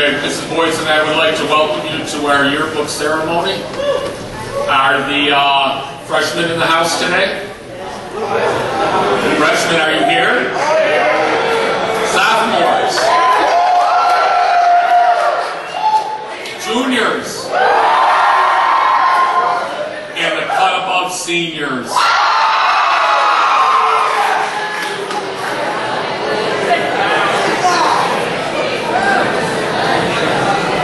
Okay, Mrs. Boyce and I would like to welcome you to our yearbook ceremony. Are the freshmen in the house today? Freshmen, are you here? Sophomores? Juniors? And the cut above seniors.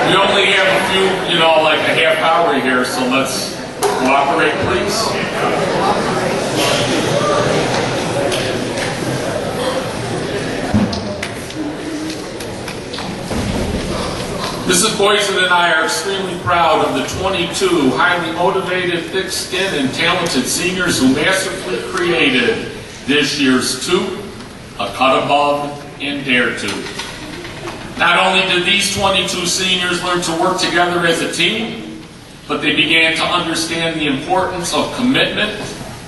We only have a few, like a half hour here, so let's cooperate, please. Mrs. Boyson and I are extremely proud of the 22 highly motivated, thick-skinned, and talented seniors who masterfully created this year's Two, A Cut Above, and Dare To. Not only did these 22 seniors learn to work together as a team, but they began to understand the importance of commitment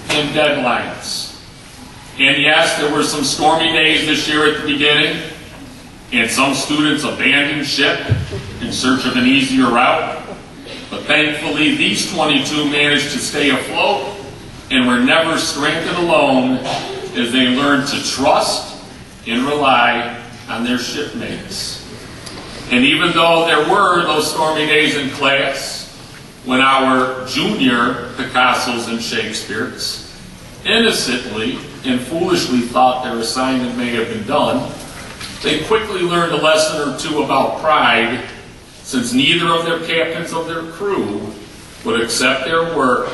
and deadlines. And yes, there were some stormy days this year at the beginning, and some students abandoned ship in search of an easier route. But thankfully, these 22 managed to stay afloat and were never stranded alone as they learned to trust and rely on their shipmates. And even though there were those stormy days in class when our junior Picassos and Shakespeares innocently and foolishly thought their assignment may have been done, they quickly learned a lesson or two about pride, since neither of their captains of their crew would accept their work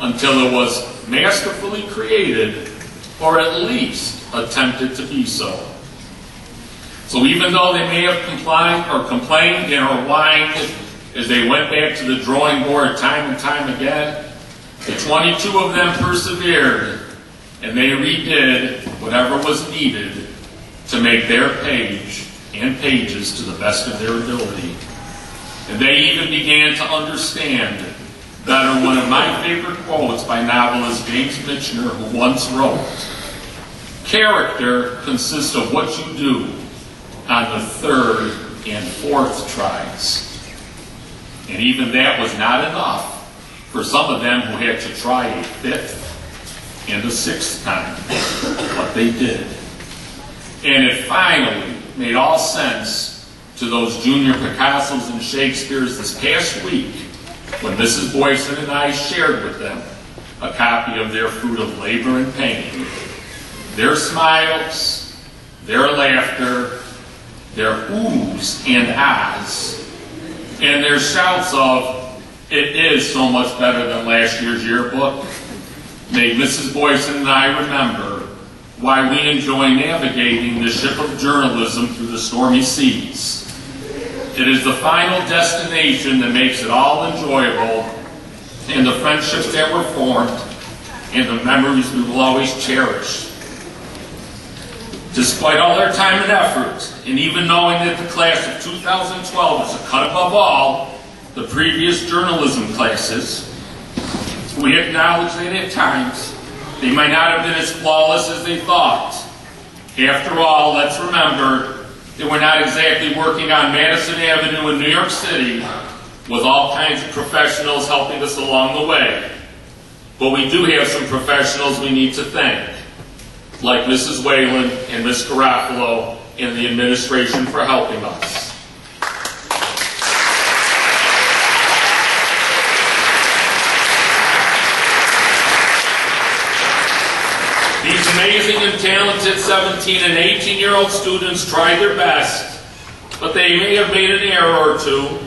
until it was masterfully created, or at least attempted to be so. So even though they may have complained or whined as they went back to the drawing board time and time again, the 22 of them persevered, and they redid whatever was needed to make their page and pages to the best of their ability. And they even began to understand better one of my favorite quotes by novelist James Michener, who once wrote, "Character consists of what you do on the third and fourth tries." And even that was not enough for some of them who had to try a fifth and a sixth time, but they did. And it finally made all sense to those junior Picassos and Shakespeares this past week when Mrs. Boyson and I shared with them a copy of their fruit of labor and pain. Their smiles, their laughter, their oohs and ahs, and their shouts of, "It is so much better than last year's yearbook," made Mrs. Boyson and I remember why we enjoy navigating the ship of journalism through the stormy seas. It is the final destination that makes it all enjoyable, and the friendships that were formed, and the memories we will always cherish. Despite all our time and effort, and even knowing that the class of 2012 is a cut above all the previous journalism classes, we acknowledge that at times they might not have been as flawless as they thought. After all, let's remember that we're not exactly working on Madison Avenue in New York City with all kinds of professionals helping us along the way. But we do have some professionals we need to thank, like Mrs. Whalen and Ms. Garofalo and the administration for helping us. These amazing and talented 17 and 18-year-old students tried their best, but they may have made an error or two.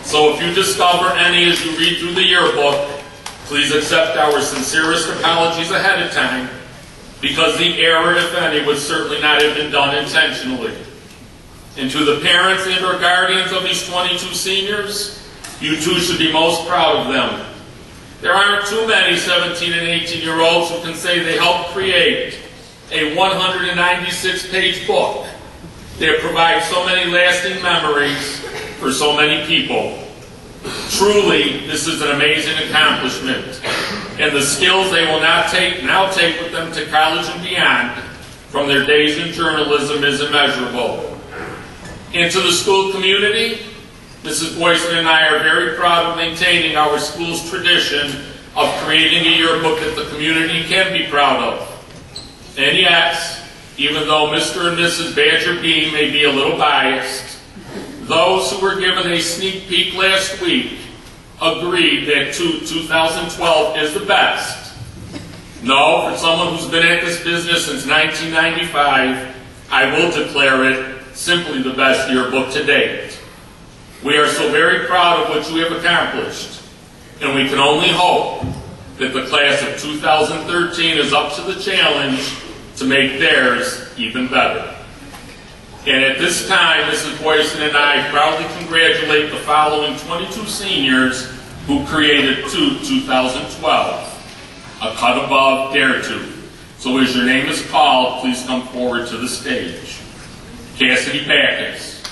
So if you discover any as you read through the yearbook, please accept our sincerest apologies ahead of time, because the error, if any, would certainly not have been done intentionally. And to the parents and or guardians of these 22 seniors, you too should be most proud of them. There aren't too many 17 and 18-year-olds who can say they helped create a 196-page book that provides so many lasting memories for so many people. Truly, this is an amazing accomplishment, and the skills they will now take with them to college and beyond from their days in journalism is immeasurable. And to the school community, Mrs. Boyson and I are very proud of maintaining our school's tradition of creating a yearbook that the community can be proud of. And yes, even though Mr. and Mrs. Badger B may be a little biased, those who were given a sneak peek last week agreed that 2012 is the best. No, for someone who's been at this business since 1995, I will declare it simply the best yearbook to date. We are so very proud of what you have accomplished, and we can only hope that the class of 2013 is up to the challenge to make theirs even better. And at this time, Mrs. Boyson and I proudly congratulate the following 22 seniors who created 2012, a cut above Dare To. So as your name is called, please come forward to the stage. Cassidy Backus,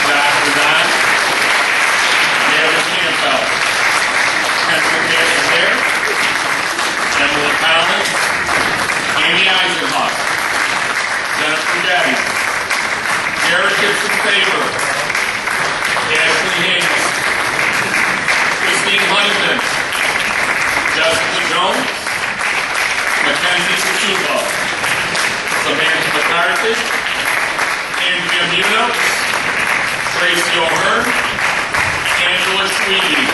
Dr. Don, Mary Campbell, Kendra Gassner, Emily Collins, Amy Eisenhoff, Jennifer Getty, Eric Gibson Faber, Ashley Haynes, Christine Huntington, Jessica Jones, Mackenzie Tsuchuba, Samantha McCarthy, Andrea Munoz, Tracy O'Hearn, Angela Tweedy,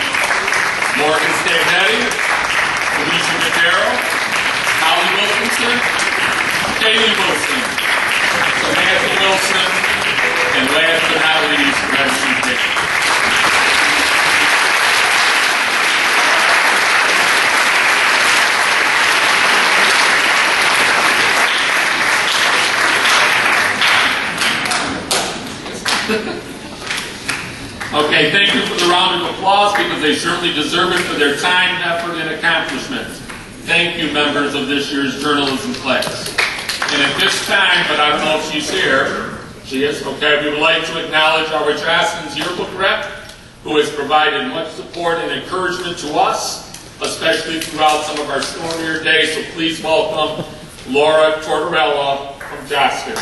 Morgan Stagnetti, Alicia Madero, Holly Wilkinson, Kaylee Wilson, Samantha Wilson, and last but not least, Reggie Dick. Okay, thank you for the round of applause because they certainly deserve it for their time, effort, and accomplishments. Thank you, members of this year's journalism class. And at this time, but I don't know if she's here, she is, okay, we would like to acknowledge our Jostens yearbook rep, who has provided much support and encouragement to us, especially throughout some of our stormier days, so please welcome Laura Tortorella from Jostens.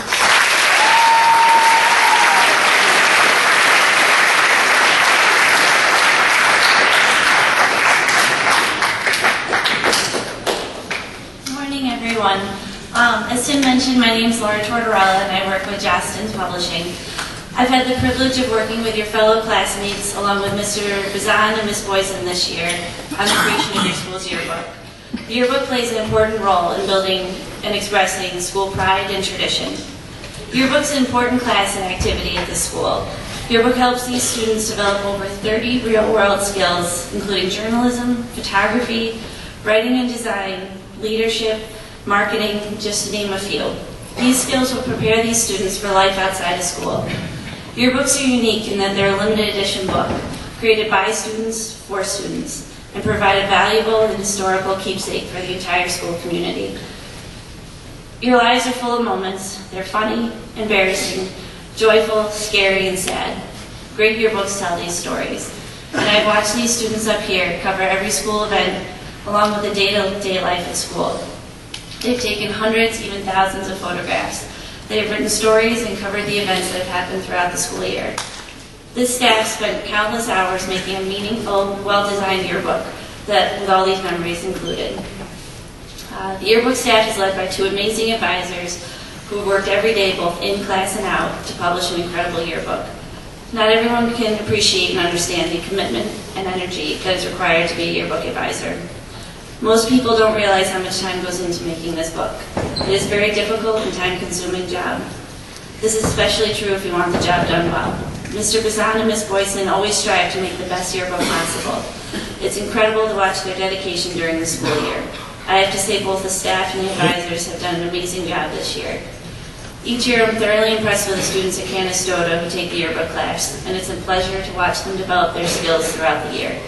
Everyone. As Tim mentioned, my name is Laura Tortorella and I work with Jostens Publishing. I've had the privilege of working with your fellow classmates along with Mr. Bazan and Ms. Boyson this year on the creation of your school's yearbook. The yearbook plays an important role in building and expressing school pride and tradition. Yearbook's an important class and activity at the school. Yearbook helps these students develop over 30 real-world skills, including journalism, photography, writing and design, leadership, marketing, just to name a few. These skills will prepare these students for life outside of school. Yearbooks are unique in that they're a limited edition book, created by students, for students, and provide a valuable and historical keepsake for the entire school community. Your lives are full of moments. They're funny, embarrassing, joyful, scary, and sad. Great yearbooks tell these stories. And I've watched these students up here cover every school event along with the day-to-day life at school. They've taken hundreds, even thousands of photographs. They have written stories and covered the events that have happened throughout the school year. This staff spent countless hours making a meaningful, well-designed yearbook that, with all these memories included. The yearbook staff is led by two amazing advisors who worked every day, both in class and out, to publish an incredible yearbook. Not everyone can appreciate and understand the commitment and energy that is required to be a yearbook advisor. Most people don't realize how much time goes into making this book. It is a very difficult and time-consuming job. This is especially true if you want the job done well. Mr. Bazan and Ms. Boyson always strive to make the best yearbook possible. It's incredible to watch their dedication during the school year. I have to say both the staff and the advisors have done an amazing job this year. Each year I'm thoroughly impressed with the students at Canastota who take the yearbook class, and it's a pleasure to watch them develop their skills throughout the year.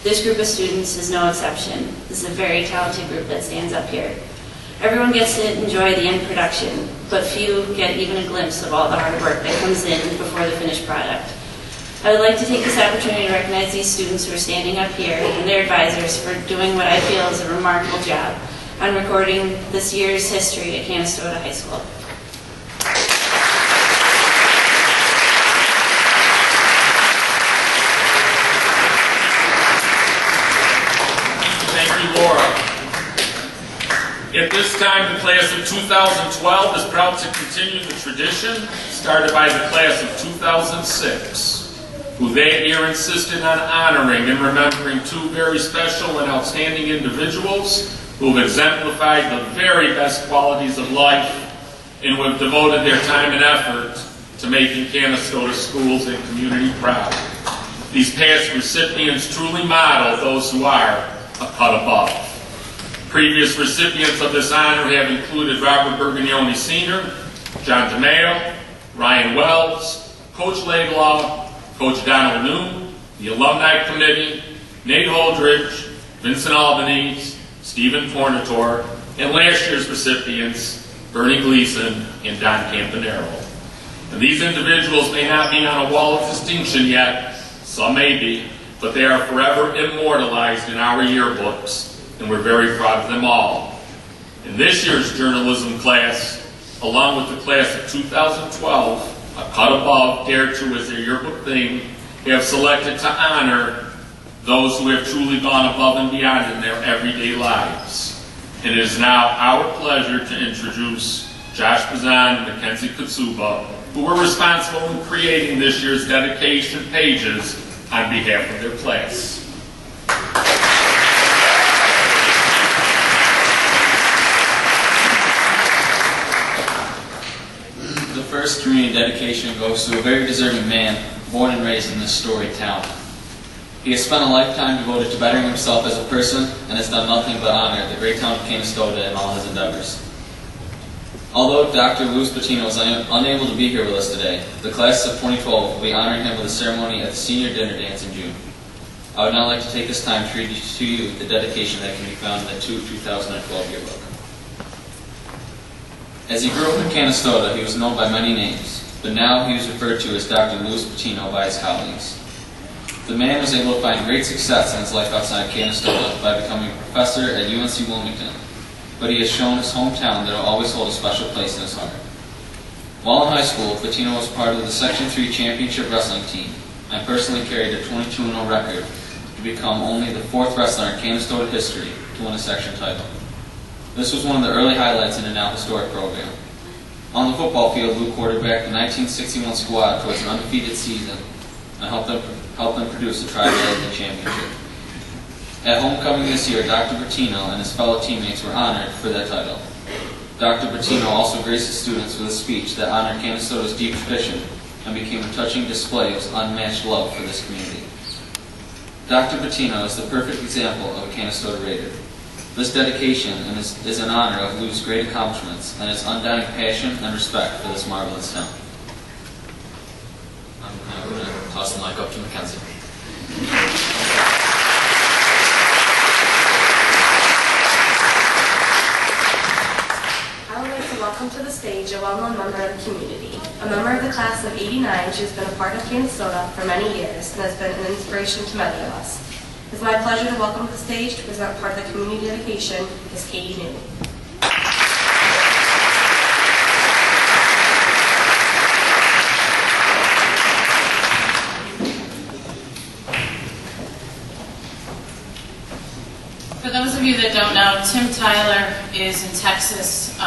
This group of students is no exception. This is a very talented group that stands up here. Everyone gets to enjoy the end production, but few get even a glimpse of all the hard work that comes in before the finished product. I would like to take this opportunity to recognize these students who are standing up here and their advisors for doing what I feel is a remarkable job on recording this year's history at Canastota High School. this time, the class of 2012 is proud to continue the tradition started by the class of 2006, who that year insisted on honoring and remembering two very special and outstanding individuals who have exemplified the very best qualities of life and who have devoted their time and effort to making Canastota schools and community proud. These past recipients truly model those who are a cut above. Previous recipients of this honor have included Robert Bergognoni Sr., John DeMeo, Ryan Wells, Coach Laidlaw, Coach Donald Noon, the Alumni Committee, Nate Holdridge, Vincent Albanese, Stephen Tornator, and last year's recipients, Bernie Gleason and Don Campanero. And these individuals may not be on a wall of distinction yet, some may be, but they are forever immortalized in our yearbooks, and we're very proud of them all. In this year's journalism class, along with the class of 2012, a cut above, dare to as their yearbook theme, have selected to honor those who have truly gone above and beyond in their everyday lives. It is now our pleasure to introduce Josh Bazan and Mackenzie Katsuba, who were responsible in creating this year's dedication pages on behalf of their class. The first community dedication goes to a very deserving man, born and raised in this storied town. He has spent a lifetime devoted to bettering himself as a person and has done nothing but honor the great town of Canastota in all his endeavors. Although Dr. Luis Patino is unable to be here with us today, the class of 2012 will be honoring him with a ceremony at the senior dinner dance in June. I would now like to take this time to read to you the dedication that can be found in the 2012 yearbook. As he grew up in Canastota, he was known by many names, but now he was referred to as Dr. Luis Patino by his colleagues. The man was able to find great success in his life outside Canastota by becoming a professor at UNC Wilmington, but he has shown his hometown that it will always hold a special place in his heart. While in high school, Patino was part of the Section 3 championship wrestling team and personally carried a 22-0 record to become only the fourth wrestler in Canastota history to win a section title. This was one of the early highlights in a now historic program. On the football field, Luke quarterbacked the 1961 squad towards an undefeated season and helped them produce a tri-league championship. At homecoming this year, Dr. Bertino and his fellow teammates were honored for that title. Dr. Bertino also graced his students with a speech that honored Canastota's deep tradition and became a touching display of his unmatched love for this community. Dr. Bertino is the perfect example of a Canastota Raider. This dedication is in honor of Lou's great accomplishments and his undying passion and respect for this marvelous town. I'm going to toss the mic up to Mackenzie. I would like to welcome to the stage a well-known member of the community. A member of the class of '89, she has been a part of Canastota for many years and has been an inspiration to many of us. It's my pleasure to welcome to the stage to present part of the community dedication, Ms. Katie New. For those of you that don't know, Tim Tyler is in Texas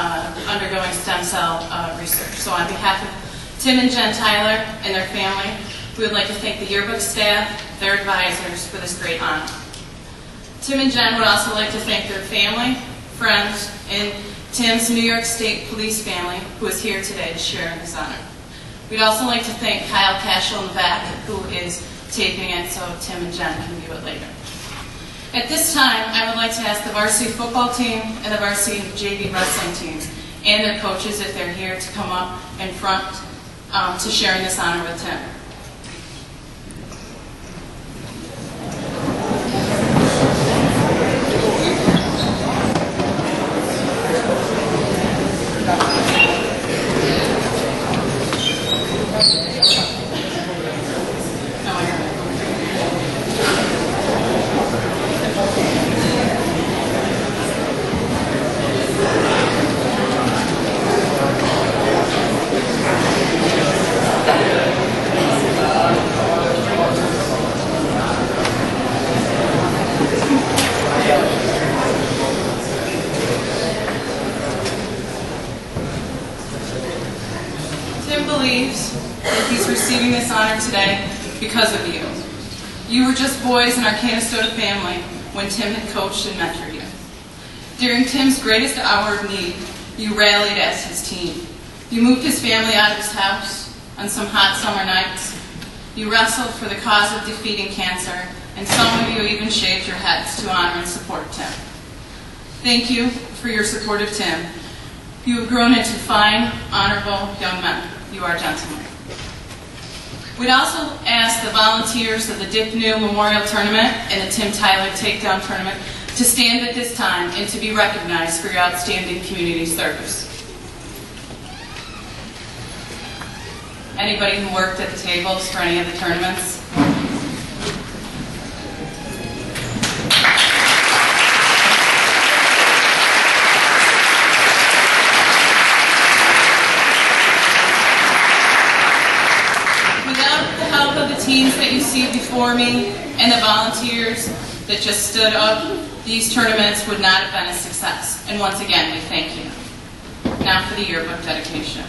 undergoing stem cell research. So on behalf of Tim and Jen Tyler and their family, we would like to thank the yearbook staff, their advisors, for this great honor. Tim and Jen would also like to thank their family, friends, and Tim's New York State Police family, who is here today to share in this honor. We'd also like to thank Kyle Cashel in the back, who is taping it so Tim and Jen can view it later. At this time, I would like to ask the varsity football team and the varsity JV wrestling teams and their coaches, if they're here, to come up in front to share in this honor with Tim. Tim believes that he's receiving this honor today because of you. You were just boys in our Canastota family when Tim had coached and mentored you. During Tim's greatest hour of need, you rallied as his team. You moved his family out of his house on some hot summer nights. You wrestled for the cause of defeating cancer, and some of you even shaved your heads to honor and support Tim. Thank you for your support of Tim. You have grown into fine, honorable young men. You are gentlemen. We'd also ask the volunteers of the Dick New Memorial Tournament and the Tim Tyler Takedown Tournament to stand at this time and to be recognized for your outstanding community service. Anybody who worked at the tables for any of the tournaments? Without the help of the teams that you see before me and the volunteers that just stood up, these tournaments would not have been a success. And once again, we thank you. Now for the yearbook dedication.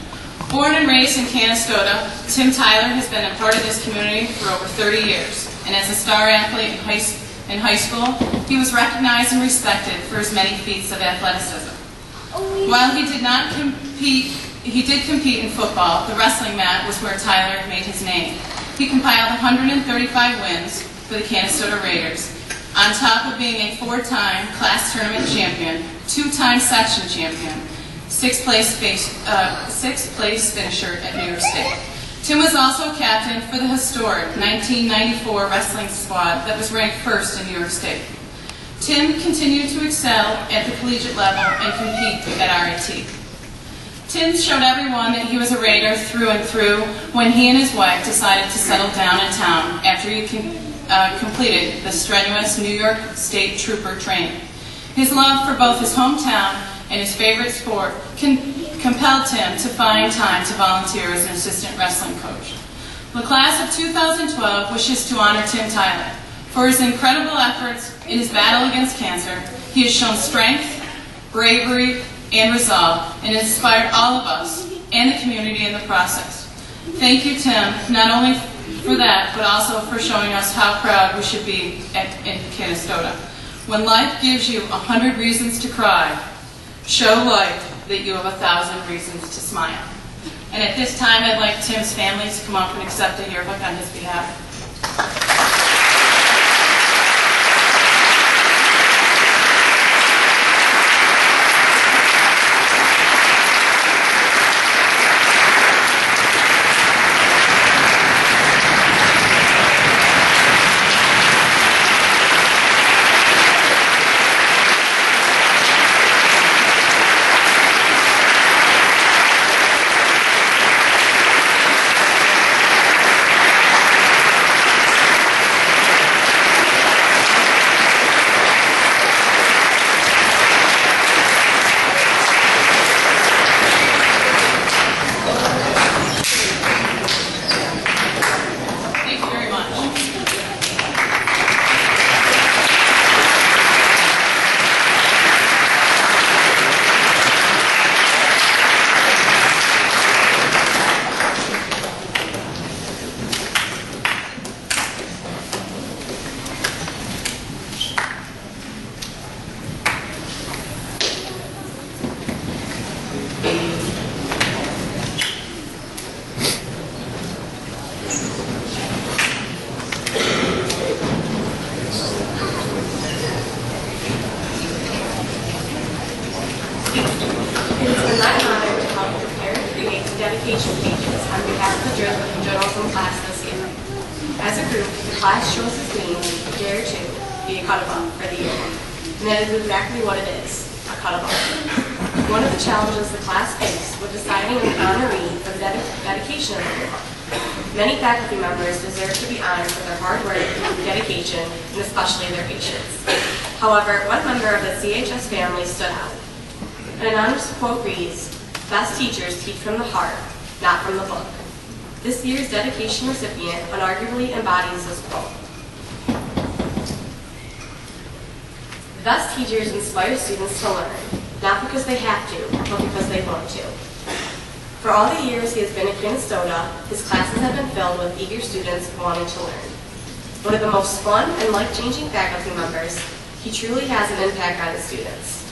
Born and raised in Canastota, Tim Tyler has been a part of this community for over 30 years. And as a star athlete in high school, he was recognized and respected for his many feats of athleticism. While he did compete in football, the wrestling mat was where Tyler made his name. He compiled 135 wins for the Canastota Raiders, on top of being a 4-time class tournament champion, 2-time section champion, 6th place finisher at New York State. Tim was also captain for the historic 1994 wrestling squad that was ranked first in New York State. Tim continued to excel at the collegiate level and compete at RIT. Tim showed everyone that he was a Raider through and through when he and his wife decided to settle down in town after he completed the strenuous New York State Trooper training. His love for both his hometown and his favorite sport compelled Tim to find time to volunteer as an assistant wrestling coach. The class of 2012 wishes to honor Tim Tyler. For his incredible efforts in his battle against cancer, he has shown strength, bravery, and resolve, and inspired all of us and the community in the process. Thank you, Tim, not only for that, but also for showing us how proud we should be in Canastota. When life gives you 100 reasons to cry, show life that you have 1,000 reasons to smile. And at this time, I'd like Tim's family to come up and accept a yearbook on his behalf. Dedication pages on behalf of the journalism class this year. As a group, the class chose its name, Dare to be a cut-above for the year. And that is exactly what it is, a cut-above. One of the challenges the class faced was deciding an honoree for the dedication of the year. Many faculty members deserve to be honored for their hard work, dedication, and especially their patience. However, one member of the CHS family stood out. An anonymous quote reads, "Best teachers teach from the heart, not from the book." This year's dedication recipient unarguably embodies this quote. The best teachers inspire students to learn, not because they have to, but because they want to. For all the years he has been at Canastota, his classes have been filled with eager students wanting to learn. One of the most fun and life-changing faculty members, he truly has an impact on his students.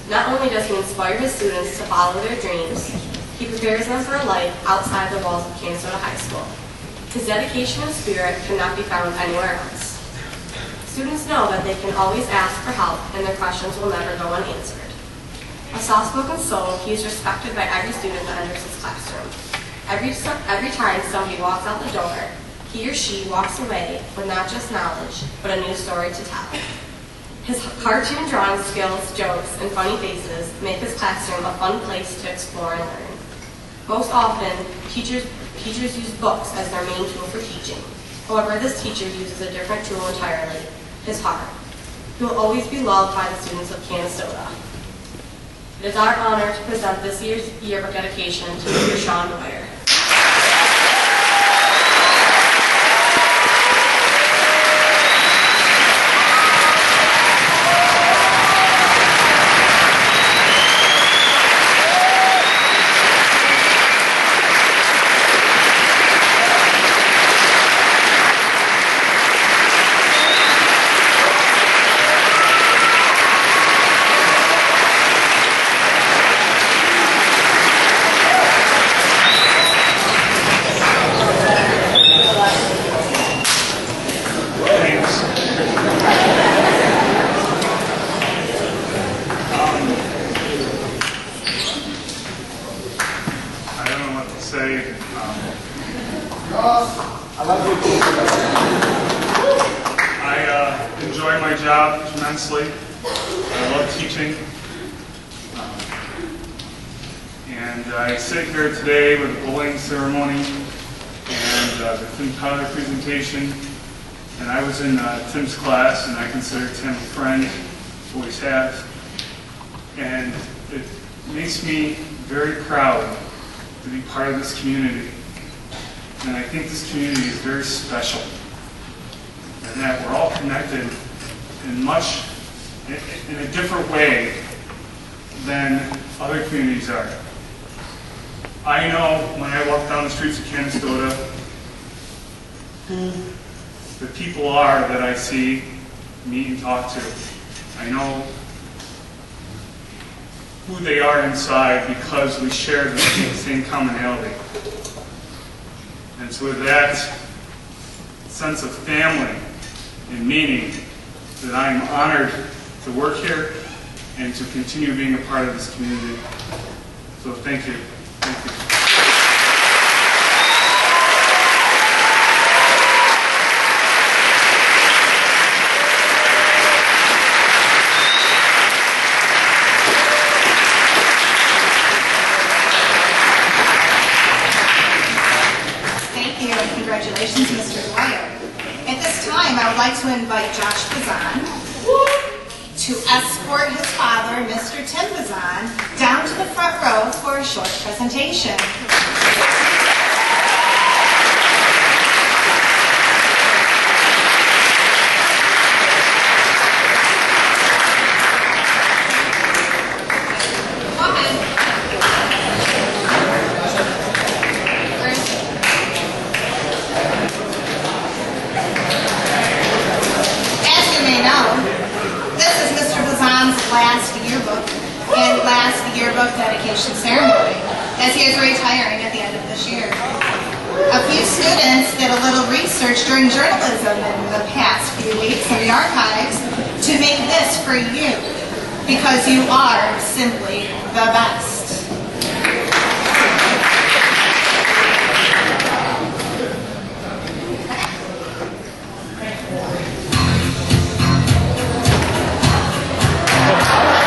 Not only does he inspire his students to follow their dreams, he prepares them for a life outside the walls of Canastota High School. His dedication and spirit cannot be found anywhere else. Students know that they can always ask for help and their questions will never go unanswered. A soft-spoken soul, he is respected by every student that enters his classroom. Every time somebody walks out the door, he or she walks away with not just knowledge, but a new story to tell. His cartoon drawing skills, jokes, and funny faces make his classroom a fun place to explore and learn. Most often, teachers use books as their main tool for teaching. However, this teacher uses a different tool entirely, his heart. He will always be loved by the students of Canastota. It is our honor to present this year's yearbook dedication to Mr. Sean Boyer. I enjoy my job tremendously. I love teaching. And I sit here today with the bullying ceremony and the Tim Tyler presentation. And I was in Tim's class, and I consider Tim a friend, always have. And it makes me very proud to be part of this community. And I think this community is very special, and that we're all connected in a different way than other communities are. I know when I walk down the streets of Canastota who the people are that I see, meet, and talk to. I know who they are inside because we share the same commonality. And so with that sense of family and meaning, that I am honored to work here and to continue being a part of this community. So thank you. Thank you. Congratulations, Mr. Dwyer. At this time, I would like to invite Josh Bazan to escort his father, Mr. Tim Bazan, down to the front row for a short presentation. Last yearbook dedication ceremony, as he is retiring at the end of this year. A few students did a little research during journalism in the past few weeks in the archives to make this for you, because you are simply the best. Wow.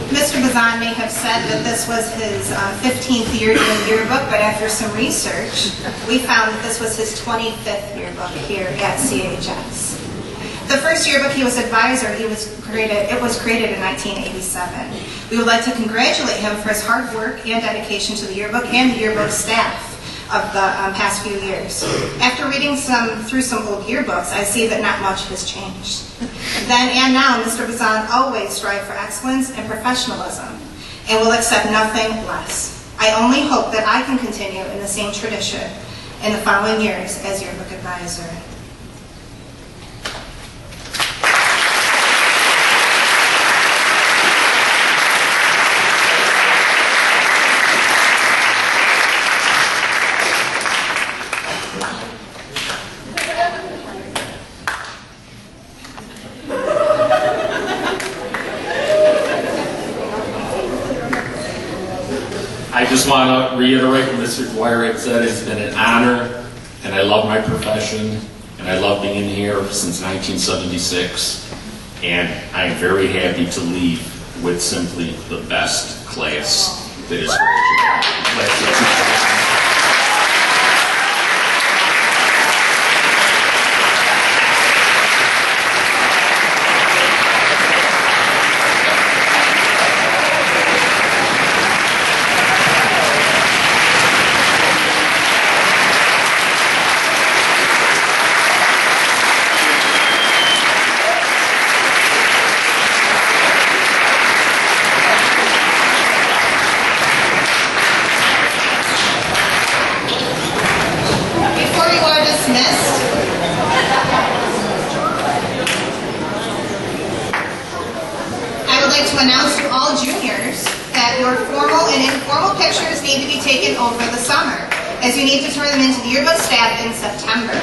Mr. Bazan may have said that this was his 15th year doing yearbook, but after some research, we found that this was his 25th yearbook here at CHS. The first yearbook he was advisor, it was created in 1987. We would like to congratulate him for his hard work and dedication to the yearbook and the yearbook staff of the past few years. After reading through some old yearbooks, I see that not much has changed. Then and now, Mr. Bazan always strive for excellence and professionalism and will accept nothing less. I only hope that I can continue in the same tradition in the following years as yearbook advisor. I just want to reiterate what Mr. Dwyer had said. It's been an honor, and I love my profession, and I love being here since 1976, and I'm very happy to leave with simply the best class that is graduating. To announce to all juniors that your formal and informal pictures need to be taken over the summer, as you need to turn them into the yearbook staff in September.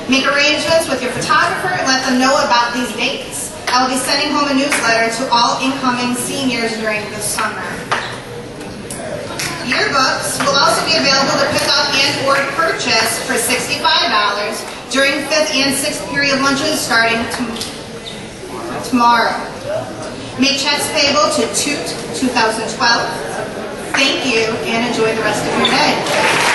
Make arrangements with your photographer and let them know about these dates. I will be sending home a newsletter to all incoming seniors during the summer. Yearbooks will also be available to pick up and or purchase for $65 during 5th and 6th period lunches starting tomorrow. Make checks payable to Toot 2012. Thank you and enjoy the rest of your day.